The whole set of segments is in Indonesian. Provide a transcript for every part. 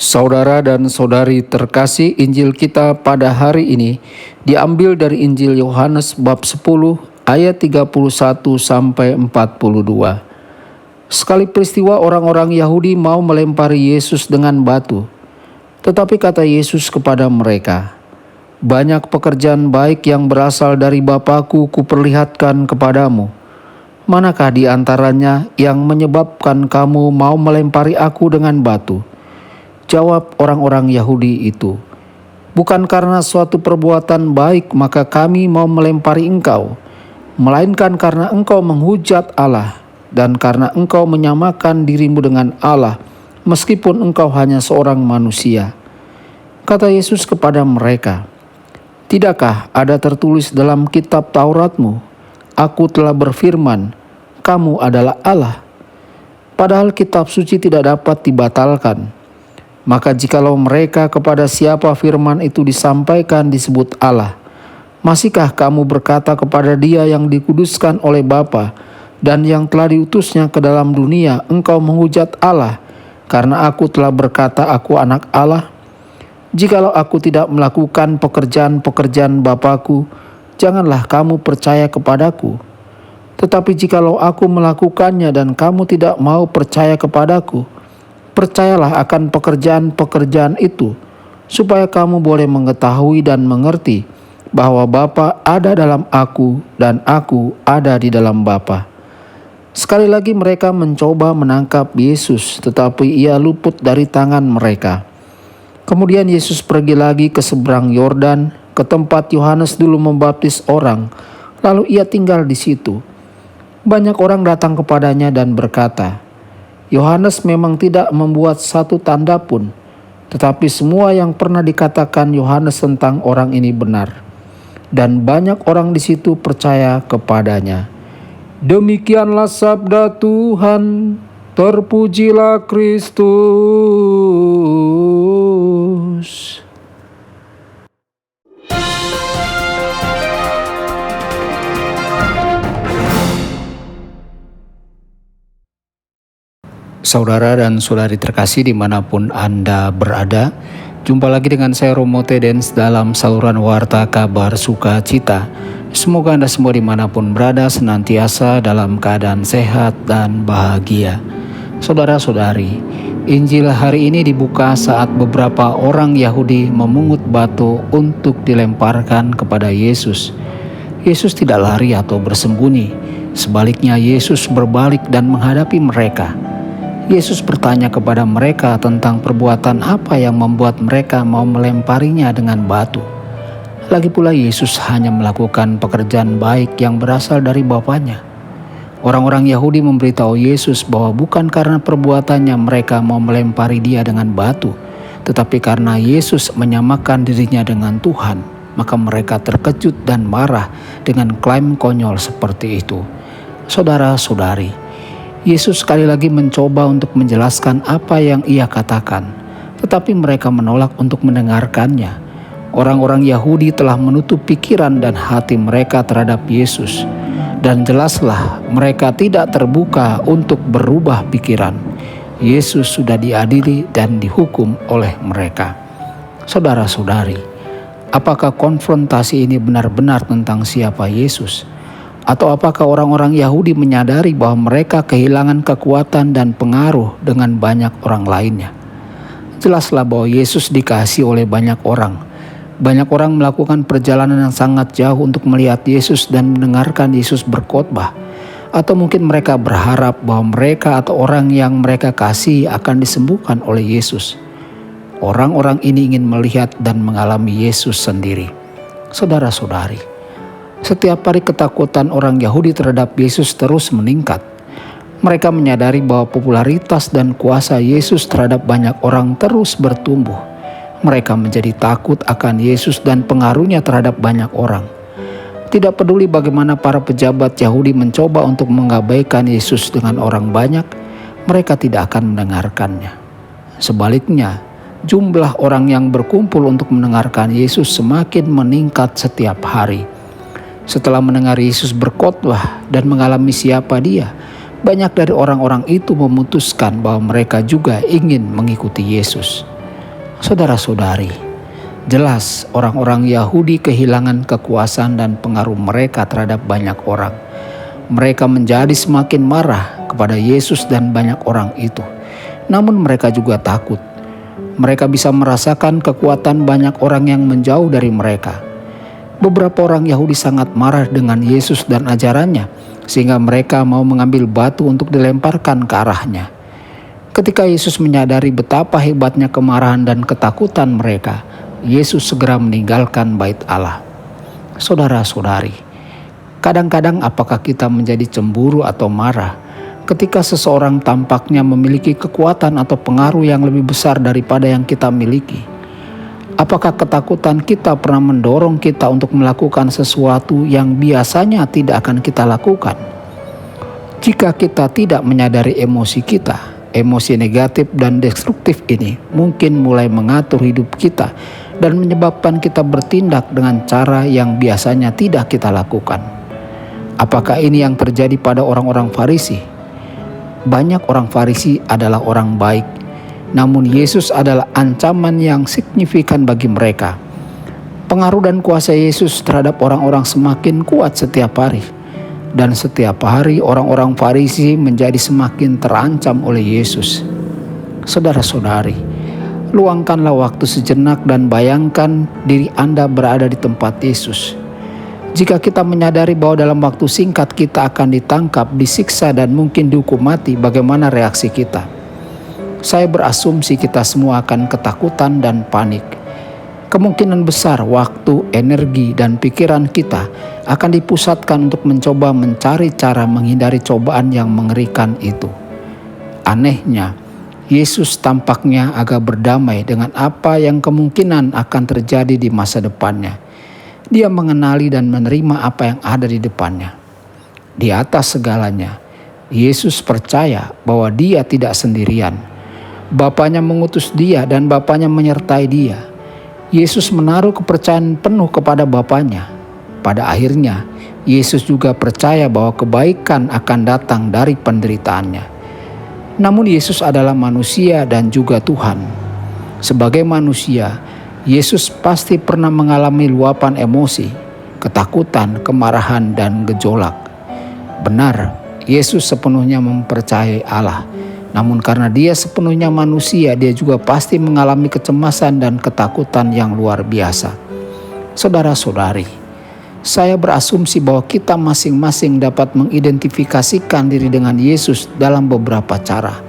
Saudara dan saudari terkasih, Injil kita pada hari ini diambil dari Injil Yohanes bab 10 ayat 31 sampai 42. Sekali peristiwa orang-orang Yahudi mau melempari Yesus dengan batu. Tetapi kata Yesus kepada mereka, "Banyak pekerjaan baik yang berasal dari Bapa-Ku kuperlihatkan kepadamu. Manakah di antaranya yang menyebabkan kamu mau melempari Aku dengan batu?" Jawab orang-orang Yahudi itu, "Bukan karena suatu perbuatan baik maka kami mau melempari engkau, melainkan karena engkau menghujat Allah dan karena engkau menyamakan dirimu dengan Allah, meskipun engkau hanya seorang manusia." Kata Yesus kepada mereka, "Tidakkah ada tertulis dalam kitab Tauratmu, Aku telah berfirman, kamu adalah Allah? Padahal kitab suci tidak dapat dibatalkan. Maka jikalau mereka kepada siapa firman itu disampaikan disebut Allah, masihkah kamu berkata kepada Dia yang dikuduskan oleh Bapa dan yang telah diutusnya ke dalam dunia, engkau menghujat Allah karena Aku telah berkata Aku anak Allah? Jikalau Aku tidak melakukan pekerjaan-pekerjaan Bapa-Ku, janganlah kamu percaya kepadaku. Tetapi jikalau Aku melakukannya dan kamu tidak mau percaya kepadaku, percayalah akan pekerjaan-pekerjaan itu, supaya kamu boleh mengetahui dan mengerti bahwa Bapa ada dalam Aku dan Aku ada di dalam Bapa." Sekali lagi mereka mencoba menangkap Yesus, tetapi Ia luput dari tangan mereka. Kemudian Yesus pergi lagi ke seberang Yordan, ke tempat Yohanes dulu membaptis orang, lalu Ia tinggal di situ. Banyak orang datang kepadanya dan berkata, "Yohanes memang tidak membuat satu tanda pun, tetapi semua yang pernah dikatakan Yohanes tentang orang ini benar." Dan banyak orang di situ percaya kepadanya. Demikianlah sabda Tuhan, terpujilah Kristus. Saudara dan saudari terkasih dimanapun Anda berada, jumpa lagi dengan saya Romo Tedens dalam saluran Warta Kabar Sukacita. Semoga Anda semua dimanapun berada senantiasa dalam keadaan sehat dan bahagia. Saudara-saudari, Injil hari ini dibuka saat beberapa orang Yahudi memungut batu untuk dilemparkan kepada Yesus. Yesus tidak lari atau bersembunyi, sebaliknya Yesus berbalik dan menghadapi mereka. Yesus bertanya kepada mereka tentang perbuatan apa yang membuat mereka mau melemparinya dengan batu. Lagi pula Yesus hanya melakukan pekerjaan baik yang berasal dari Bapanya. Orang-orang Yahudi memberitahu Yesus bahwa bukan karena perbuatannya mereka mau melempari Dia dengan batu, tetapi karena Yesus menyamakan dirinya dengan Tuhan, maka mereka terkejut dan marah dengan klaim konyol seperti itu. Saudara-saudari, Yesus sekali lagi mencoba untuk menjelaskan apa yang Ia katakan, tetapi mereka menolak untuk mendengarkannya. Orang-orang Yahudi telah menutup pikiran dan hati mereka terhadap Yesus, dan jelaslah mereka tidak terbuka untuk berubah pikiran. Yesus sudah diadili dan dihukum oleh mereka. Saudara-saudari, apakah konfrontasi ini benar-benar tentang siapa Yesus? Atau apakah orang-orang Yahudi menyadari bahwa mereka kehilangan kekuatan dan pengaruh dengan banyak orang lainnya? Jelaslah bahwa Yesus dikasihi oleh banyak orang. Banyak orang melakukan perjalanan yang sangat jauh untuk melihat Yesus dan mendengarkan Yesus berkhotbah. Atau mungkin mereka berharap bahwa mereka atau orang yang mereka kasihi akan disembuhkan oleh Yesus. Orang-orang ini ingin melihat dan mengalami Yesus sendiri. Saudara-saudari, setiap hari ketakutan orang Yahudi terhadap Yesus terus meningkat. Mereka menyadari bahwa popularitas dan kuasa Yesus terhadap banyak orang terus bertumbuh. Mereka menjadi takut akan Yesus dan pengaruhnya terhadap banyak orang. Tidak peduli bagaimana para pejabat Yahudi mencoba untuk mengabaikan Yesus dengan orang banyak, mereka tidak akan mendengarkannya. Sebaliknya, jumlah orang yang berkumpul untuk mendengarkan Yesus semakin meningkat setiap hari. Setelah mendengar Yesus berkhotbah dan mengalami siapa Dia, banyak dari orang-orang itu memutuskan bahwa mereka juga ingin mengikuti Yesus. Saudara-saudari, jelas orang-orang Yahudi kehilangan kekuasaan dan pengaruh mereka terhadap banyak orang. Mereka menjadi semakin marah kepada Yesus dan banyak orang itu. Namun mereka juga takut. Mereka bisa merasakan kekuatan banyak orang yang menjauh dari mereka. Beberapa orang Yahudi sangat marah dengan Yesus dan ajarannya, sehingga mereka mau mengambil batu untuk dilemparkan ke arahnya. Ketika Yesus menyadari betapa hebatnya kemarahan dan ketakutan mereka, Yesus segera meninggalkan bait Allah. Saudara-saudari, kadang-kadang apakah kita menjadi cemburu atau marah ketika seseorang tampaknya memiliki kekuatan atau pengaruh yang lebih besar daripada yang kita miliki? Apakah ketakutan kita pernah mendorong kita untuk melakukan sesuatu yang biasanya tidak akan kita lakukan? Jika kita tidak menyadari emosi kita, emosi negatif dan destruktif ini mungkin mulai mengatur hidup kita dan menyebabkan kita bertindak dengan cara yang biasanya tidak kita lakukan. Apakah ini yang terjadi pada orang-orang Farisi? Banyak orang Farisi adalah orang baik, namun Yesus adalah ancaman yang signifikan bagi mereka. Pengaruh dan kuasa Yesus terhadap orang-orang semakin kuat setiap hari, dan setiap hari orang-orang Farisi menjadi semakin terancam oleh Yesus. Saudara-saudari, luangkanlah waktu sejenak dan bayangkan diri Anda berada di tempat Yesus. Jika kita menyadari bahwa dalam waktu singkat kita akan ditangkap, disiksa, dan mungkin dihukum mati, bagaimana reaksi kita? Saya berasumsi kita semua akan ketakutan dan panik. Kemungkinan besar waktu, energi, dan pikiran kita akan dipusatkan untuk mencoba mencari cara menghindari cobaan yang mengerikan itu. Anehnya, Yesus tampaknya agak berdamai dengan apa yang kemungkinan akan terjadi di masa depannya. Dia mengenali dan menerima apa yang ada di depannya. Di atas segalanya, Yesus percaya bahwa dia tidak sendirian. Bapanya mengutus dia dan Bapanya menyertai dia. Yesus menaruh kepercayaan penuh kepada Bapanya. Pada akhirnya, Yesus juga percaya bahwa kebaikan akan datang dari penderitaannya. Namun Yesus adalah manusia dan juga Tuhan. Sebagai manusia, Yesus pasti pernah mengalami luapan emosi, ketakutan, kemarahan, dan gejolak. Benar, Yesus sepenuhnya mempercayai Allah. Namun karena dia sepenuhnya manusia, dia juga pasti mengalami kecemasan dan ketakutan yang luar biasa. Saudara-saudari, saya berasumsi bahwa kita masing-masing dapat mengidentifikasikan diri dengan Yesus dalam beberapa cara.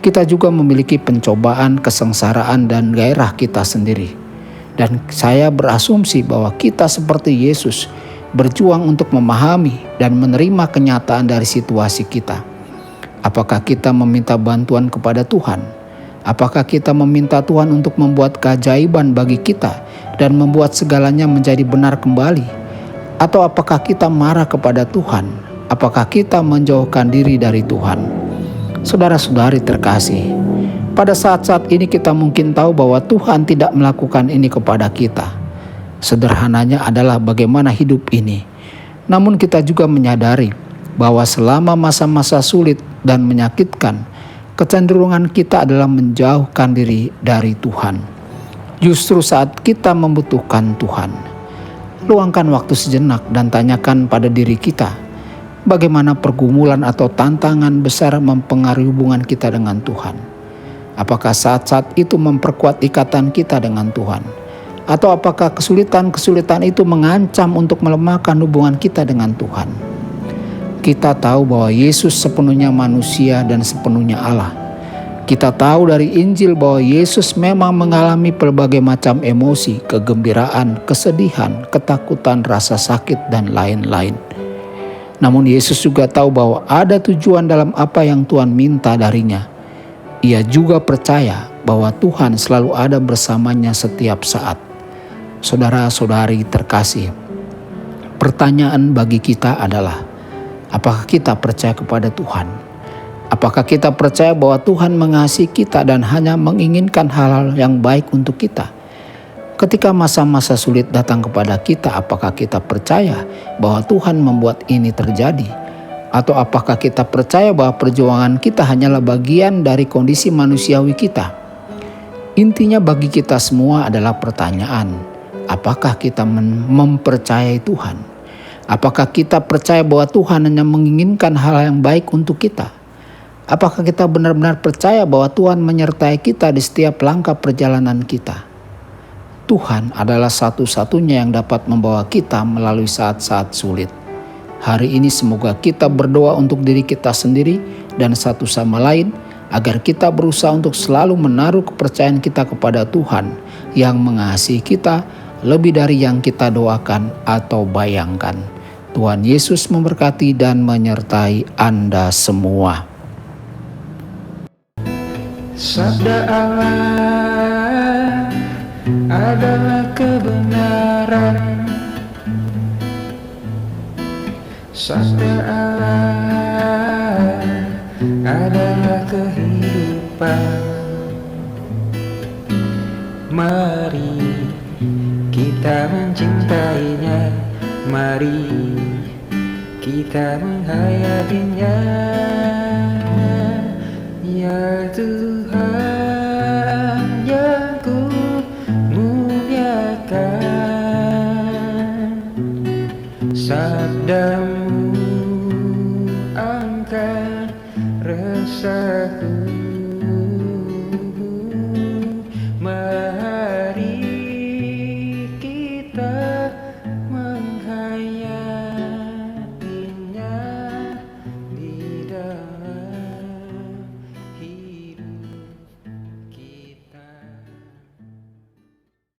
Kita juga memiliki pencobaan, kesengsaraan, dan gairah kita sendiri. Dan saya berasumsi bahwa kita seperti Yesus berjuang untuk memahami dan menerima kenyataan dari situasi kita. Apakah kita meminta bantuan kepada Tuhan? Apakah kita meminta Tuhan untuk membuat keajaiban bagi kita dan membuat segalanya menjadi benar kembali? Atau apakah kita marah kepada Tuhan? Apakah kita menjauhkan diri dari Tuhan? Saudara-saudari terkasih, pada saat-saat ini kita mungkin tahu bahwa Tuhan tidak melakukan ini kepada kita. Sederhananya adalah bagaimana hidup ini. Namun kita juga menyadari bahwa selama masa-masa sulit dan menyakitkan, kecenderungan kita adalah menjauhkan diri dari Tuhan. Justru saat kita membutuhkan Tuhan, luangkan waktu sejenak dan tanyakan pada diri kita, bagaimana pergumulan atau tantangan besar mempengaruhi hubungan kita dengan Tuhan. Apakah saat-saat itu memperkuat ikatan kita dengan Tuhan? Atau apakah kesulitan-kesulitan itu mengancam untuk melemahkan hubungan kita dengan Tuhan? Kita tahu bahwa Yesus sepenuhnya manusia dan sepenuhnya Allah. Kita tahu dari Injil bahwa Yesus memang mengalami berbagai macam emosi, kegembiraan, kesedihan, ketakutan, rasa sakit, dan lain-lain. Namun Yesus juga tahu bahwa ada tujuan dalam apa yang Tuhan minta darinya. Ia juga percaya bahwa Tuhan selalu ada bersamanya setiap saat. Saudara-saudari terkasih, pertanyaan bagi kita adalah, apakah kita percaya kepada Tuhan? Apakah kita percaya bahwa Tuhan mengasihi kita dan hanya menginginkan hal-hal yang baik untuk kita? Ketika masa-masa sulit datang kepada kita, apakah kita percaya bahwa Tuhan membuat ini terjadi? Atau apakah kita percaya bahwa perjuangan kita hanyalah bagian dari kondisi manusiawi kita? Intinya bagi kita semua adalah pertanyaan, apakah kita mempercayai Tuhan? Apakah kita percaya bahwa Tuhan hanya menginginkan hal yang baik untuk kita? Apakah kita benar-benar percaya bahwa Tuhan menyertai kita di setiap langkah perjalanan kita? Tuhan adalah satu-satunya yang dapat membawa kita melalui saat-saat sulit. Hari ini semoga kita berdoa untuk diri kita sendiri dan satu sama lain, agar kita berusaha untuk selalu menaruh kepercayaan kita kepada Tuhan yang mengasihi kita lebih dari yang kita doakan atau bayangkan. Tuhan Yesus memberkati dan menyertai Anda semua. Sabda Allah adalah kebenaran. Sabda Allah adalah kehidupan. Mari kita mencintainya, mari kita menghayatinya. Ya Tuhan yang ku muliakan, sabda